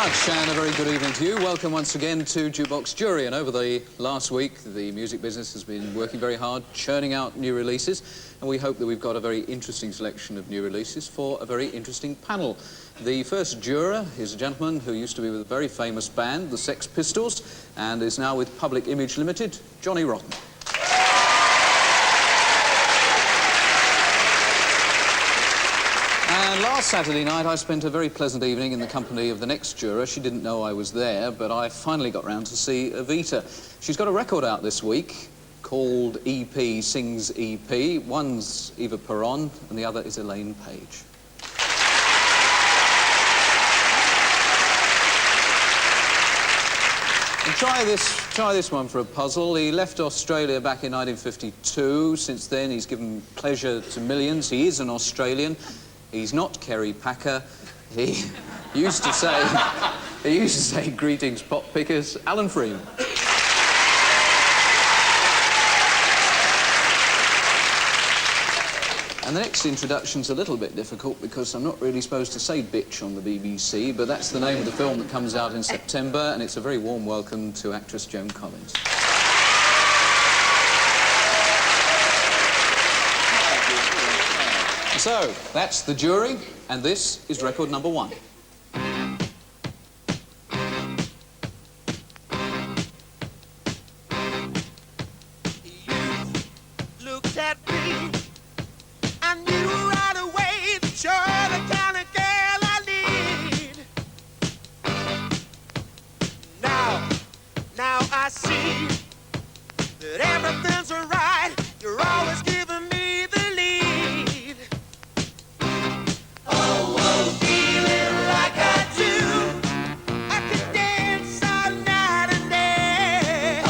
much, and a very good evening to you. Welcome once again to Jukebox Jury. And over the last week, the music business has been working very hard, churning out new releases, and we hope that we've got a very interesting selection of new releases for a very interesting panel. The first juror is a gentleman who used to be with a very famous band, the Sex Pistols, and is now with Public Image Limited, Johnny Rotten. And last Saturday night, I spent a very pleasant evening in the company of the next juror. She didn't know I was there, but I finally got round to see Evita. She's got a record out this week called EP Sings EP. One's Eva Peron, and the other is Elaine Page. And try this one for a puzzle. He left Australia back in 1952. Since then, he's given pleasure to millions. He is an Australian. He's not Kerry Packer. He used to say, greetings, pot pickers. Alan Freeman. And the next introduction's a little bit difficult because I'm not really supposed to say bitch on the BBC, but that's the name of the film that comes out in September, and it's a very warm welcome to actress Joan Collins. So, that's the jury, and this is record number 1. You looked at me, I knew right away that you're the kind of girl I need. Now I see that everything's alright. You're always giving me the lead. Feeling like I do, I could dance all night and day.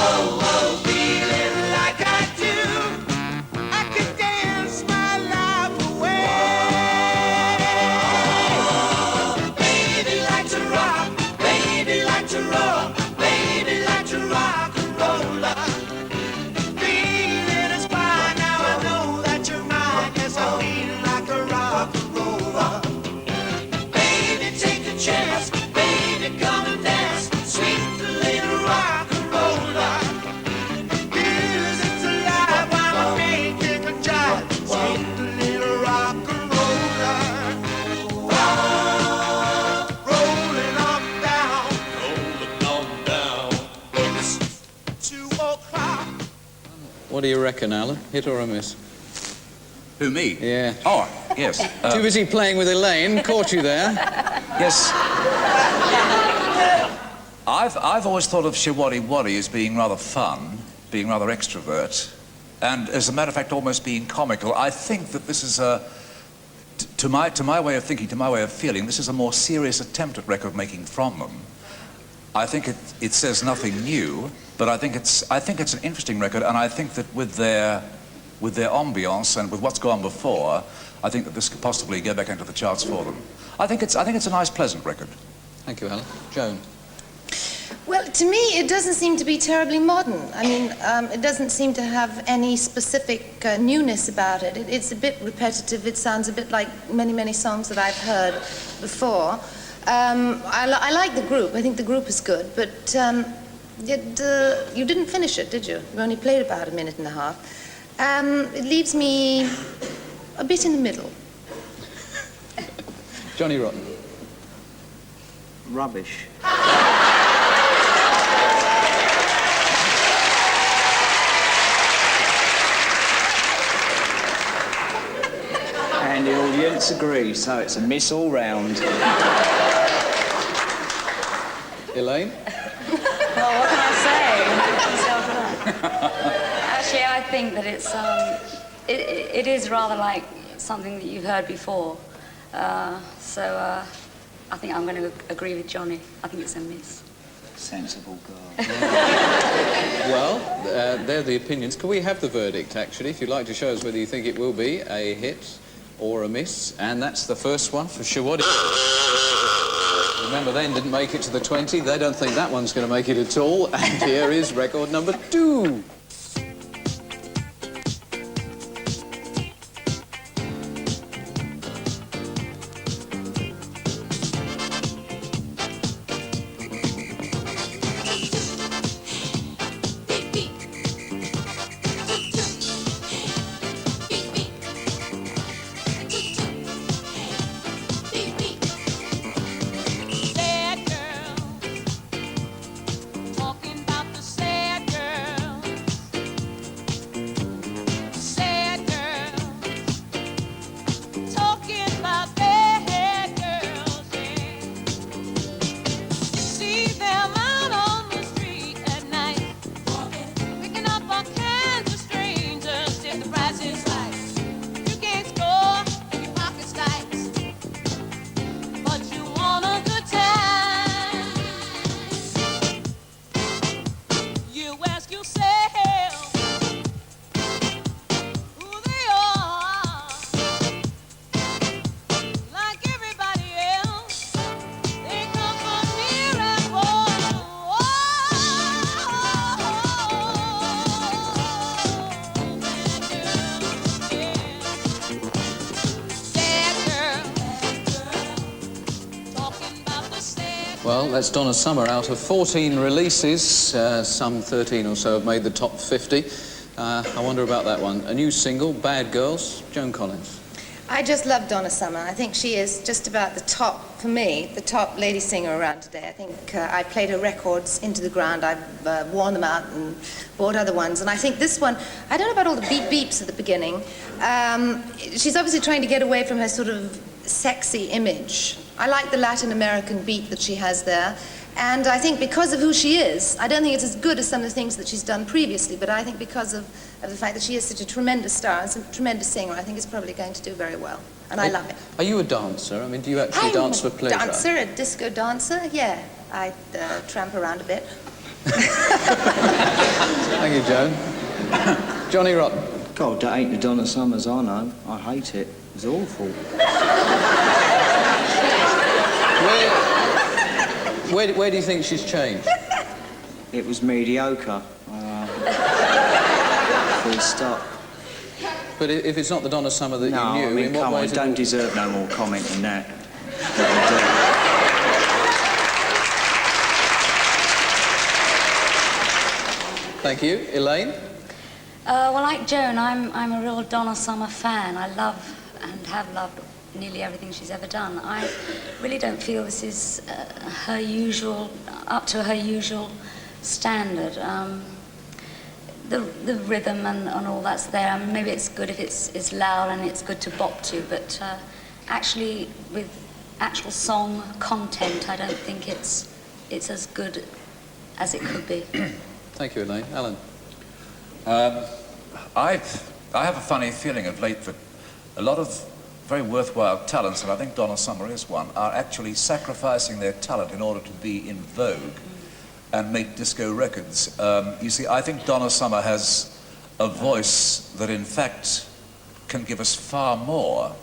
Feeling like I do, I could dance my life away. Baby like to rock, baby like to roll, baby like to rock and roll. Feeling is fine, now I know that you're mine. Yes, I feel like a rock and roller. Baby, take a chance, baby, come and dance. Sweet little rock and roller. Music's alive while I'm making a jive. Sweet little rock and roller. Rolling on down. It's 2 o'clock. What do you reckon, Alan? Hit or a miss? Who, me? Yeah. Oh, yes. Too busy playing with Elaine, caught you there. Yes. I've always thought of Shiwaddy Waddy as being rather fun, being rather extrovert, and as a matter of fact, almost being comical. I think that this is to my way of thinking, to my way of feeling, this is a more serious attempt at record making from them. I think it says nothing new, but I think it's an interesting record, and I think that with their ambience and with what's gone before, I think that this could possibly go back into the charts for them. I think it's a nice, pleasant record. Thank you, Alan. Joan. Well, to me, it doesn't seem to be terribly modern. I mean, it doesn't seem to have any specific newness about it. It's a bit repetitive. It sounds a bit like many, many songs that I've heard before. I like the group. I think the group is good, but you didn't finish it, did you? You only played about a minute and a half. It leaves me a bit in the middle. Johnny Rotten. Rubbish. And the audience agree, so it's a miss all round. Elaine? Well, what can I say? Actually, I think that it is rather like something that you've heard before. So I think I'm going to agree with Johnny. I think it's a miss. Sensible girl. Well, they're the opinions. Can we have the verdict, actually, if you'd like to show us whether you think it will be a hit or a miss? And that's the first one for Shiwaddy. Remember, they didn't make it to the 20. They don't think that one's going to make it at all. And here is record number 2. Well, that's Donna Summer. Out of 14 releases, some 13 or so have made the top 50. I wonder about that one. A new single, Bad Girls, Joan Collins. I just love Donna Summer. I think she is just about the top, for me, the top lady singer around today. I think I played her records into the ground. I've worn them out and bought other ones. And I think this one, I don't know about all the beep beeps at the beginning. She's obviously trying to get away from her sort of sexy image. I like the Latin American beat that she has there. And I think because of who she is, I don't think it's as good as some of the things that she's done previously, but I think because of the fact that she is such a tremendous star and such a tremendous singer, I think it's probably going to do very well. And I love it. Are you a dancer? I mean, do you actually dance for pleasure? I'm a dancer, a disco dancer, yeah. I tramp around a bit. Thank you, Joan. Johnny Rotten. God, that ain't the Donna Summers I know. I hate it. It's awful. Where do you think she's changed? It was mediocre. Full stop. But if it's not the Donna Summer that No, you knew, I mean, in what come way on, is it don't all- deserve no more comment than that. Thank you. Elaine? Well, like Joan, I'm a real Donna Summer fan. I love and have loved nearly everything she's ever done. I really don't feel this is her usual, up to her usual standard. The rhythm and all that's there. I mean, maybe it's good if it's loud and it's good to bop to, but actually with actual song content, I don't think it's as good as it could be. Thank you, Elaine. Alan? I have a funny feeling of late that a lot of very worthwhile talents, and I think Donna Summer is one, are actually sacrificing their talent in order to be in vogue and make disco records. You see, I think Donna Summer has a voice that in fact can give us far more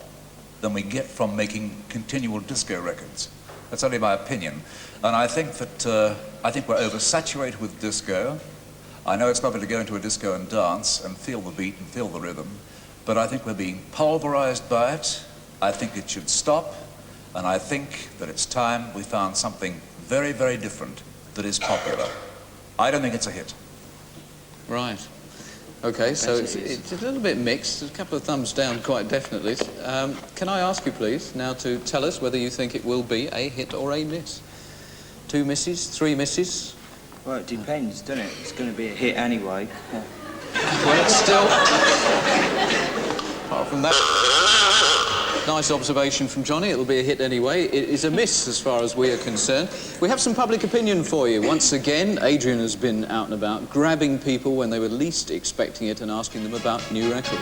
than we get from making continual disco records. That's only my opinion. And I think that we're oversaturated with disco. I know it's lovely to go into a disco and dance and feel the beat and feel the rhythm, but I think we're being pulverized by it. I think it should stop, and I think that it's time we found something very, very different that is popular. I don't think it's a hit. Right. Okay, so it's a little bit mixed. There's a couple of thumbs down, quite definitely. Can I ask you, please, now to tell us whether you think it will be a hit or a miss? 2 misses, 3 misses? Well, it depends, doesn't it? It's going to be a hit anyway. Well, it's still... Apart from that, nice observation from Johnny. It'll be a hit anyway. It is a miss as far as we are concerned. We have some public opinion for you. Once again, Adrian has been out and about, grabbing people when they were least expecting it and asking them about new records.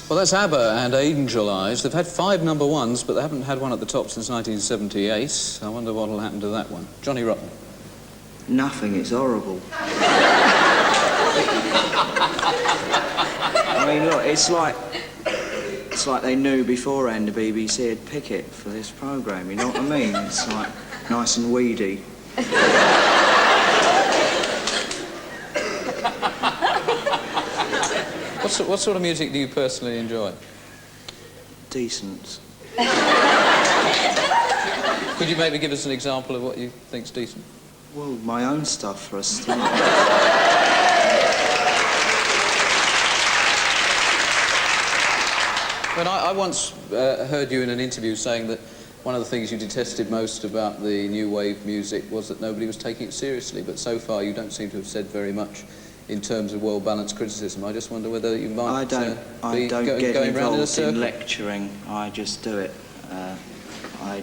Well, that's ABBA and Angel Eyes. They've had 5 number ones, but they haven't had one at the top since 1978. I wonder what will happen to that one. Johnny Rotten. Nothing, it's horrible. I mean, look, it's like they knew beforehand the BBC would pick it for this programme, you know what I mean? It's like nice and weedy. what sort of music do you personally enjoy? Decent. Could you maybe give us an example of what you think's decent? Well, my own stuff for a start. When I once heard you in an interview saying that one of the things you detested most about the new wave music was that nobody was taking it seriously, but so far you don't seem to have said very much in terms of well-balanced criticism. I just wonder whether you might I don't get going round in a involved circle. in lecturing. I just do it. I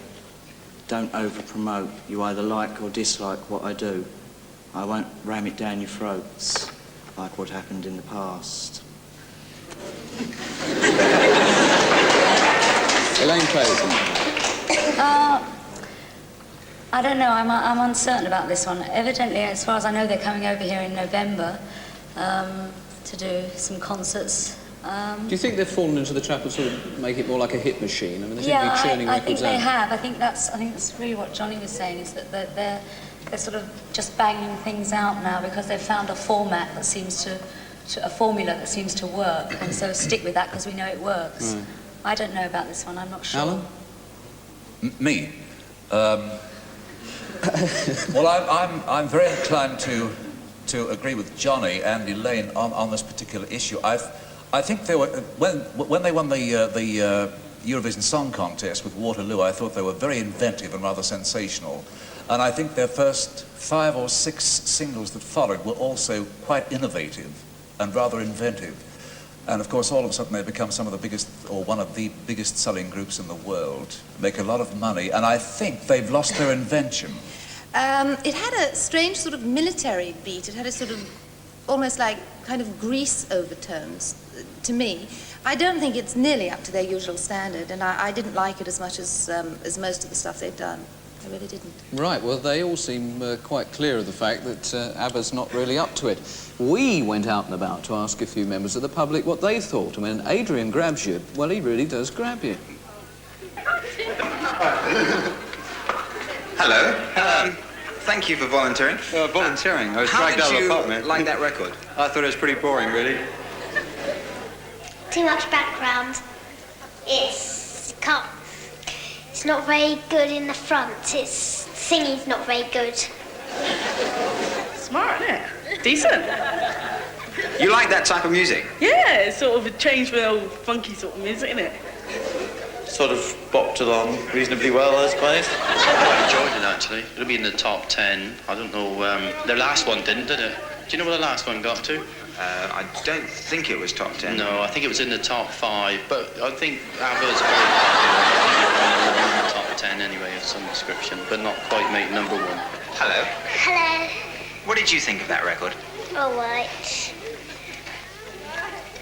don't over-promote. You either like or dislike what I do. I won't ram it down your throats like what happened in the past. Elaine Clayton. I don't know. I'm uncertain about this one. Evidently, as far as I know, they're coming over here in November to do some concerts. Do you think they've fallen into the trap of sort of make it more like a hit machine? I mean, they seem to Yeah, be churning I think records they out. have. I think that's really what Johnny was saying, is that they're sort of just banging things out now because they've found a format that seems to a formula that seems to work, and so stick with that because we know it works. Right. I don't know about this one. I'm not sure. Alan? Me? Well, I'm very inclined to agree with Johnny and Elaine on this particular issue. I think they were when they won the Eurovision Song Contest with Waterloo. I thought they were very inventive and rather sensational, and I think their first 5 or 6 singles that followed were also quite innovative and rather inventive. And of course, all of a sudden, they become some of the biggest, or one of the biggest selling groups in the world, make a lot of money, and I think they've lost their invention. It had a strange sort of military beat. It had a sort of almost like kind of Grease overtones to me. I don't think it's nearly up to their usual standard, and I didn't like it as much as most of the stuff they've done. I really didn't. Right, well, they all seem quite clear of the fact that ABBA's not really up to it. We went out and about to ask a few members of the public what they thought. I mean, Adrian grabs you. Well, he really does grab you. Hello. Thank you for volunteering. Volunteering? I was How dragged did out of you the apartment. like that record? I thought it was pretty boring, really. Too much background. It's not very good in the front. Singing's not very good. Smart, isn't it? Decent. You like that type of music? Yeah, it's sort of a change from the old funky sort of music, isn't it? Sort of bopped along reasonably well, I suppose. I enjoyed it, actually. It'll be in the top 10. I don't know, the last one did it? Do you know what the last one got to? I don't think it was top 10. No, I think it was in the top 5, but I think ABBA's very popular. I think it was in the top 10 anyway of some description, but not quite make number 1. Hello. Hello. What did you think of that record? All right.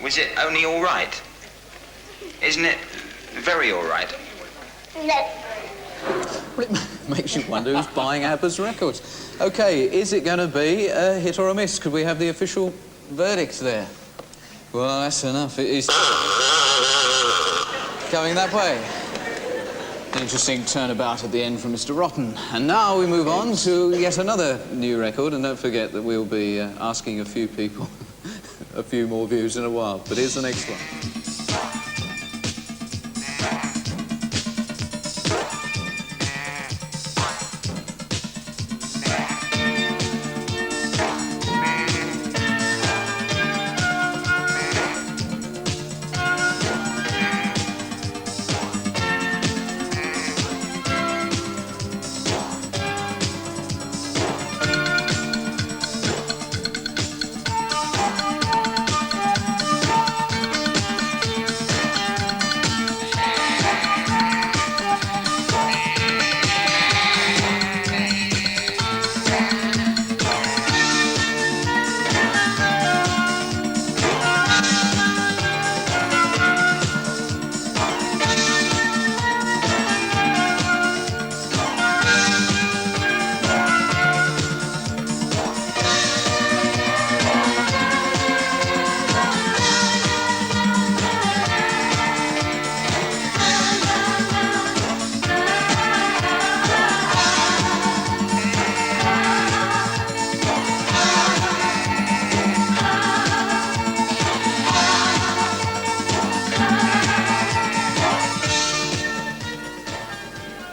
Was it only all right? Isn't it very all right? No. Well, it makes you wonder who's buying ABBA's records. OK, is it going to be a hit or a miss? Could we have the official verdict there? Well, that's enough. It is going that way. Interesting turnabout at the end from Mr. Rotten. And now we move on to yet another new record, and don't forget that we'll be asking a few people a few more views in a while. But here's the next one.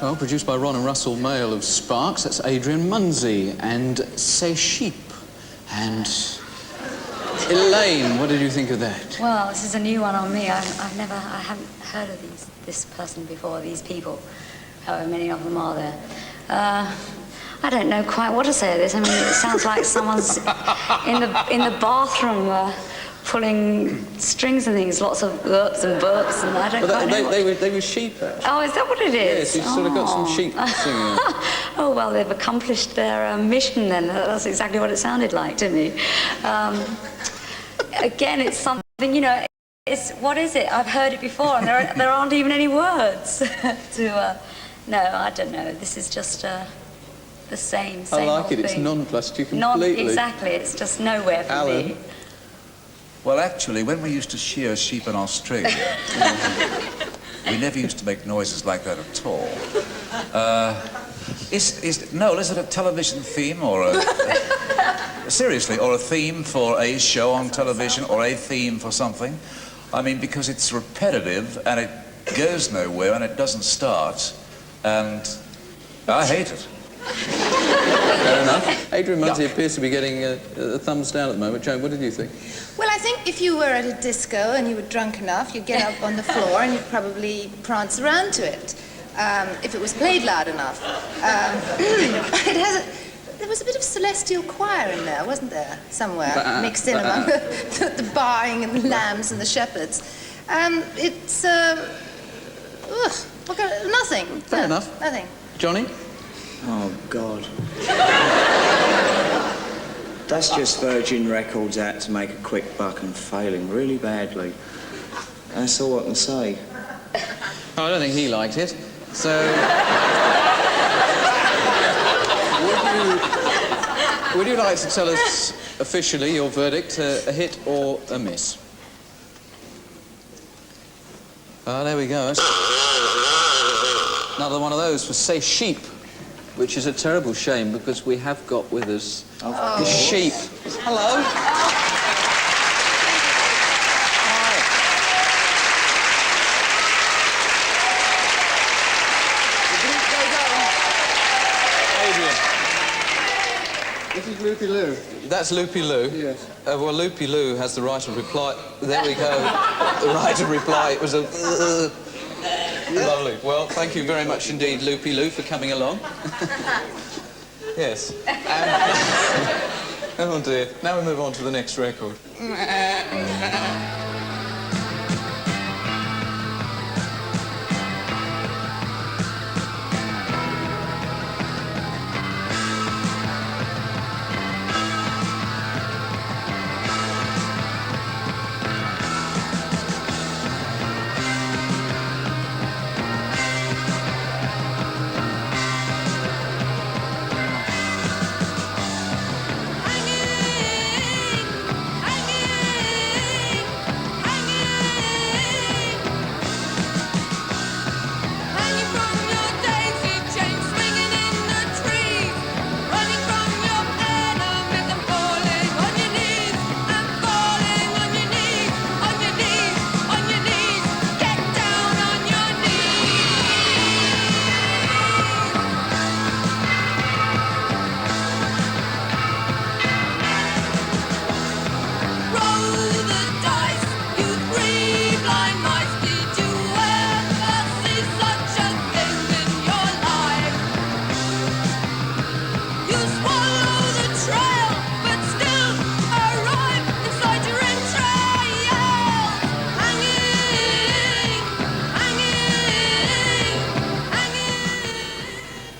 Well, produced by Ron and Russell Mail of Sparks. That's Adrian Munsey and Say Sheep. And Elaine, what did you think of that? Well, this is a new one on me. I haven't heard of this person before, these people, however many of them are there. I don't know quite what to say of this. I mean, it sounds like someone's in the bathroom pulling strings and things, lots of burps and burps, and I don't quite know they were sheep, actually. Oh, is that what it is? Yes, you've sort of got some sheep singing. Oh, well, they've accomplished their mission then. That's exactly what it sounded like to me. Again, it's something, you know, what is it? I've heard it before, and there aren't even any words to... no, I don't know. This is just the same I like old it. It's thing. nonplussed you completely. Exactly. It's just nowhere for me. Well, actually, when we used to shear sheep in Australia, we never used to make noises like that at all. Noel, is it a television theme or a... seriously, or a theme for a show on television or a theme for something? I mean, because it's repetitive and it goes nowhere and it doesn't start, and I hate it. Fair enough. Adrian Munsey appears to be getting a thumbs down at the moment. Joan, what did you think? Well, I think if you were at a disco and you were drunk enough, you'd get up on the floor and you'd probably prance around to it, if it was played loud enough. There was a bit of celestial choir in there, wasn't there? Somewhere, mixed in among the baaing and the lambs and the shepherds. It's, nothing. Fair enough. Nothing. Johnny? Oh, God. That's just Virgin Records out to make a quick buck and failing really badly. That's all I can say. Oh, I don't think he liked it. So... would you like to tell us officially your verdict, a hit or a miss? Ah, there we go. Another one of those for Say Sheep, which is a terrible shame because we have got with us the sheep. Hello. Adrian. This is Loopy Lou. That's Loopy Lou? Yes. Well, Loopy Lou has the right of reply. There we go. The right of reply. It was a... Lovely. Well, thank you very much indeed, Loopy Lou, for coming along. Yes. Oh dear. Now we move on to the next record.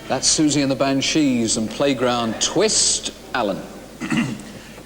That's Susie and the Banshees and Playground Twist. Alan.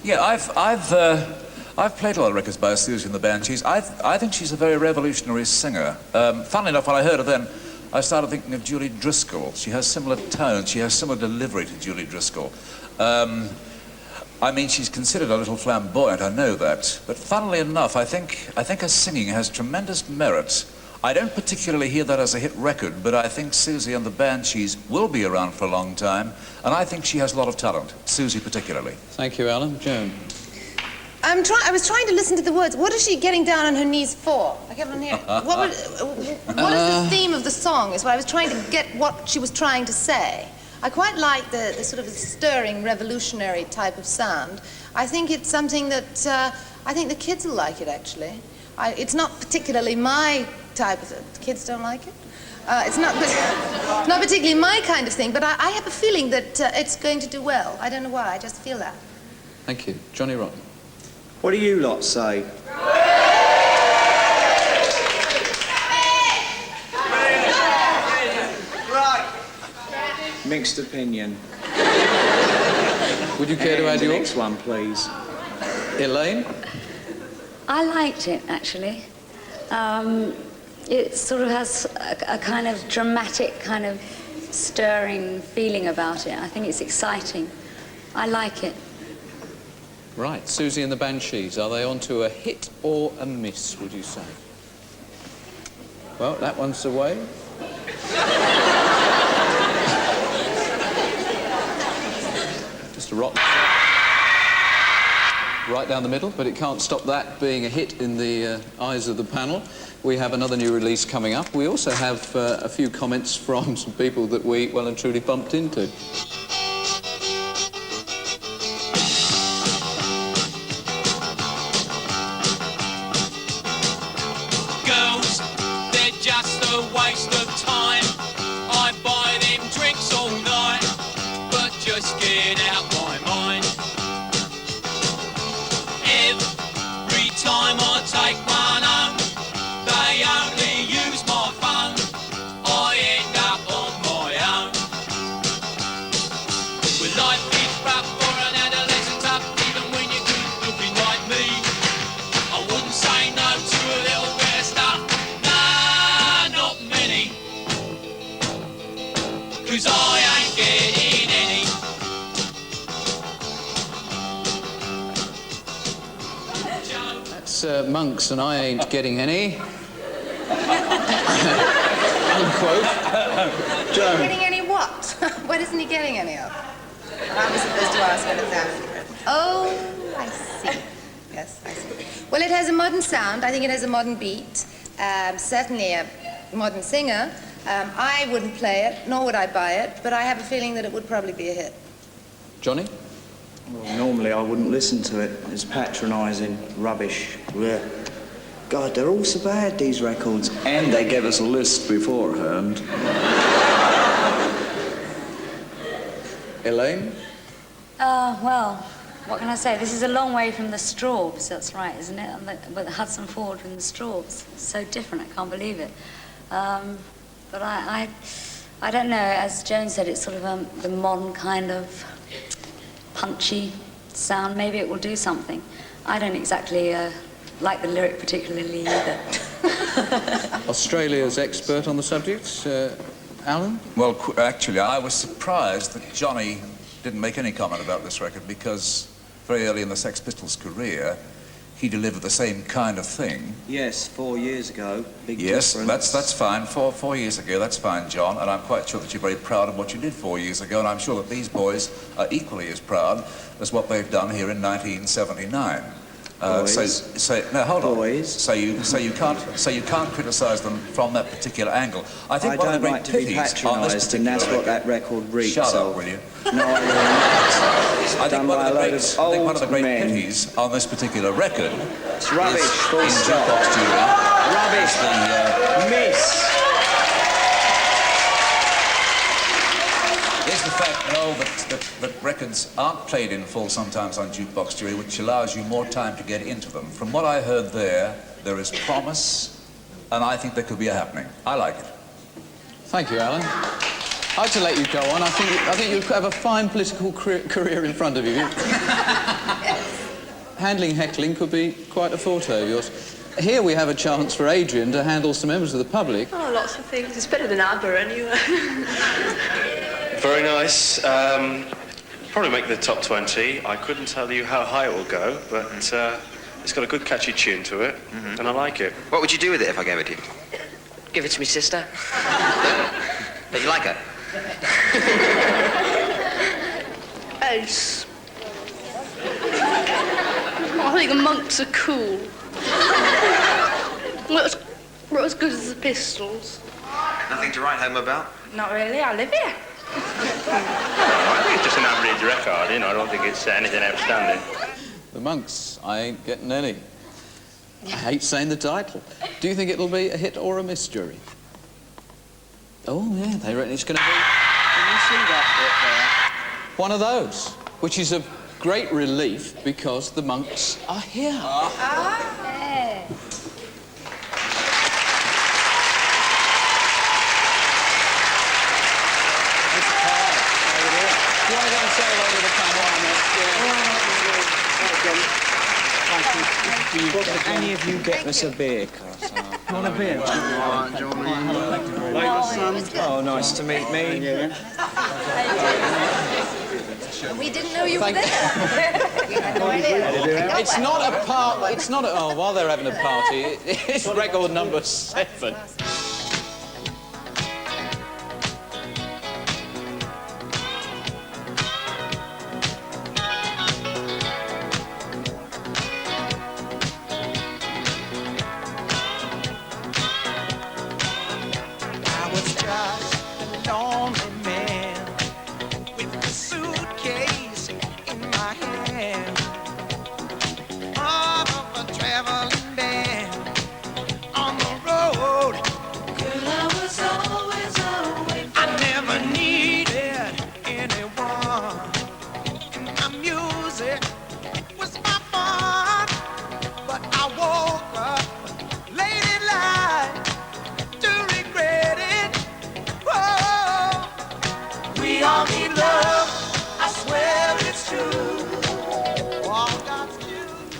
Yeah, I've played a lot of records by Susie and the Banshees. I think she's a very revolutionary singer. Funnily enough, when I heard her then, I started thinking of Julie Driscoll. She has similar tones, she has similar delivery to Julie Driscoll. I mean, she's considered a little flamboyant, I know that. But funnily enough, I think her singing has tremendous merit. I don't particularly hear that as a hit record, but I think Susie and the Banshees will be around for a long time, and I think she has a lot of talent, Susie particularly. Thank you, Alan. Joan. I was trying to listen to the words. What is she getting down on her knees for? I kept on hearing. What is the theme of the song is what I was trying to get what she was trying to say. I quite like the sort of stirring, revolutionary type of sound. I think it's something that I think the kids will like it, actually. It's not particularly my type of... Kids don't like it? It's not particularly my kind of thing, but I have a feeling that it's going to do well. I don't know why, I just feel that. Thank you. Johnny Rotten. What do you lot say? Mixed opinion. Would you care to add the yours? next one, please. Elaine? I liked it, actually. It sort of has a kind of dramatic, kind of stirring feeling about it. I think it's exciting. I like it. Right, Susie and the Banshees, are they on to a hit or a miss, would you say? Well, that one's away. Just a rotten... right down the middle, but it can't stop that being a hit in the eyes of the panel. We have another new release coming up. We also have a few comments from some people that we well and truly bumped into. Girls, they're just a waste of time. I buy them drinks all night, but just get out my mind. Every time I take one home, they only use my phone. I end up on my own. Well, life is rough for an adolescent tough, even when you're good looking like me. I wouldn't say no to a little bit of stuff, nah, not many. 'Cause I ain't getting any. That's Monks and I ain't getting any. Unquote. Joan. Getting any what? What isn't he getting any of? I was supposed to ask what exactly. Oh, I see. Yes, I see. Well, it has a modern sound. I think it has a modern beat. Certainly a modern singer. I wouldn't play it, nor would I buy it, but I have a feeling that it would probably be a hit. Johnny? Well, normally I wouldn't listen to it. It's patronising, rubbish. Blech. God, they're all so bad, these records. And they gave us a list beforehand. Elaine? Well, what can I say? This is a long way from the Straws, that's right, isn't it? With Hudson Ford and the Straws. So different, I can't believe it. But I don't know, as Joan said, it's sort of the modern kind of punchy sound. Maybe it will do something. I don't exactly like the lyric particularly either. Australia's expert on the subject, Alan? Well, actually, I was surprised that Johnny didn't make any comment about this record because very early in the Sex Pistols' career, he delivered the same kind of thing. Yes, 4 years ago. Big Yes, difference. that's fine. Four years ago, that's fine, John. And I'm quite sure that you're very proud of what you did 4 years ago. And I'm sure that these boys are equally as proud as what they've done here in 1979. No, hold on. Boys. So you can't criticise them from that particular angle. I think I one of don't the like great to be pities on this patronised, and particular that's what record. that record reeks Shut of. up, will you? No, I will not. It's I think done one by of a the load great, of I think one old of the great men. pities on this particular record It's rubbish, is full in stop. Jukebox Jury. Rubbish. Miss. Is the fact, Noel, that records aren't played in full sometimes on Jukebox Jury, which allows you more time to get into them. From what I heard there is promise, and I think there could be a happening. I like it. Thank you, Alan. I'd like to let you go on. I think you have a fine political career in front of you. Handling heckling could be quite a forte of yours. Here we have a chance for Adrian to handle some members of the public. Oh, lots of things. It's better than ABBA anyway. Very nice. Probably make the top 20. I couldn't tell you how high it will go, but it's got a good catchy tune to it, and I like it. What would you do with it if I gave it to you? Give it to me sister. Don't you like her? Ace. I think the Monks are cool. Not as good as the Pistols. Nothing to write home about? Not really, I live here. I think it's just an average record, you know. I don't think it's anything outstanding. The Monks, I ain't getting any. I hate saying the title. Do you think it'll be a hit or a miss, jury? Oh, yeah, they reckon it's going to be... Can you see that bit there? One of those, which is a great relief because the Monks are here. Yeah. Do you want to go and say hello to the panel? Any of you get us a beer, Carter? You want a beer? Oh, nice to meet me. We didn't know you were there. We had no idea. It's not a part. It's not a. Oh, while they're having a party, it's record number 7. I was just a lonely man with a suitcase in my hand, part of a traveling band on the road. Girl, I was always away. I never needed anyone, and my music was my fun. But I woke up late at night to regret it. Oh, we all need love. I swear it's true. All God's children.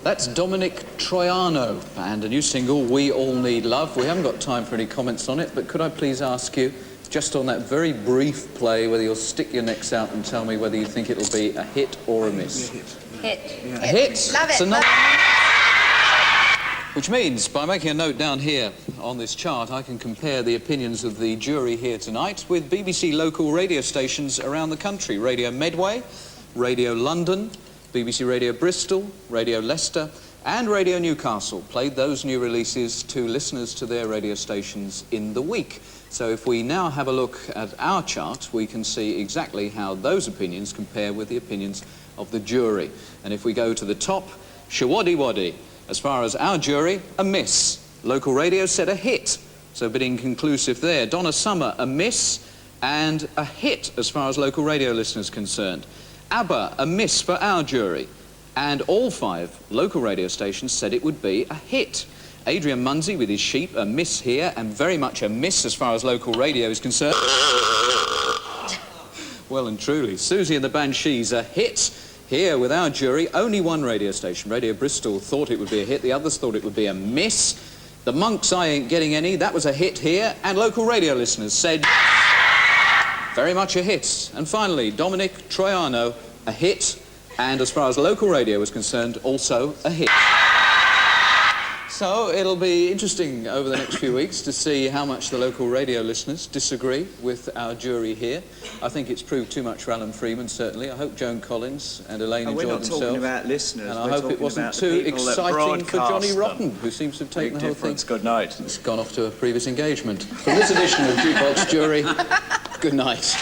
That's Dominic Troiano and a new single, We All Need Love. We haven't got time for any comments on it, but could I please ask you, just on that very brief play, whether you'll stick your necks out and tell me whether you think it'll be a hit or a miss? Hit. A hit. Love it. It's another... Which means, by making a note down here on this chart, I can compare the opinions of the jury here tonight with BBC local radio stations around the country. Radio Medway, Radio London, BBC Radio Bristol, Radio Leicester and Radio Newcastle played those new releases to listeners to their radio stations in the week. So if we now have a look at our chart, we can see exactly how those opinions compare with the opinions of the jury. And if we go to the top, Shawaddy Waddy. As far as our jury, a miss. Local radio said a hit, so a bit inconclusive there. Donna Summer, a miss, and a hit as far as local radio listeners concerned. ABBA, a miss for our jury, and all 5 local radio stations said it would be a hit. Adrian Munsey with his Sheep, a miss here, and very much a miss as far as local radio is concerned. Well and truly. Susie and the Banshees, a hit. Here, with our jury, only one radio station, Radio Bristol, thought it would be a hit. The others thought it would be a miss. The Monks, I ain't getting any. That was a hit here. And local radio listeners said very much a hit. And finally, Dominic Troiano, a hit. And as far as local radio is concerned, also a hit. So it'll be interesting over the next few weeks to see how much the local radio listeners disagree with our jury here. I think it's proved too much for Alan Freeman, certainly. I hope Joan Collins and Elaine enjoyed themselves. We're not talking about listeners. And I hope it wasn't too exciting for Johnny Rotten, who seems to have taken the whole thing. Good night. It's gone off to a previous engagement. From this edition of Jukebox Jury, good night.